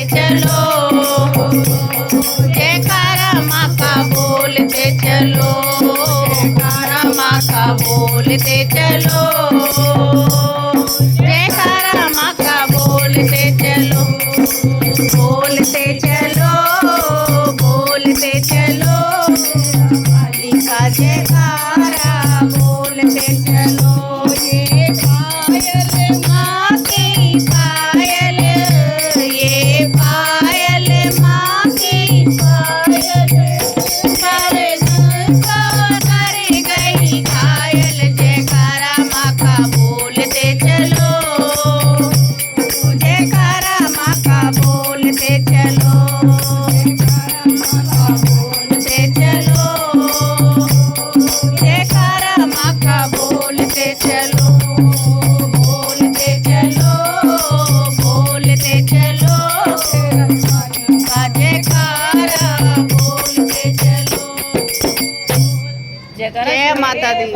चलो जयकारा माँ का बोलते चलो, जयकारा माँ का बोलते चलो, जयकारा माँ का बोलते चलो, बोलते चलो, बोलते चलो, काली का जयकारा बोलते चलो। ये पायल माँ की पायल, ये पायल माँ की पायल, सारे संसार कर गई घायल, जयकारा माँ का बोलते चलो, जयकारा माँ का बोलते चलो, जयकारा माँ का बोलते चलो, बोलते चलो, बोलते चलो, का जयकारा बोलते चलो। जय माता दी।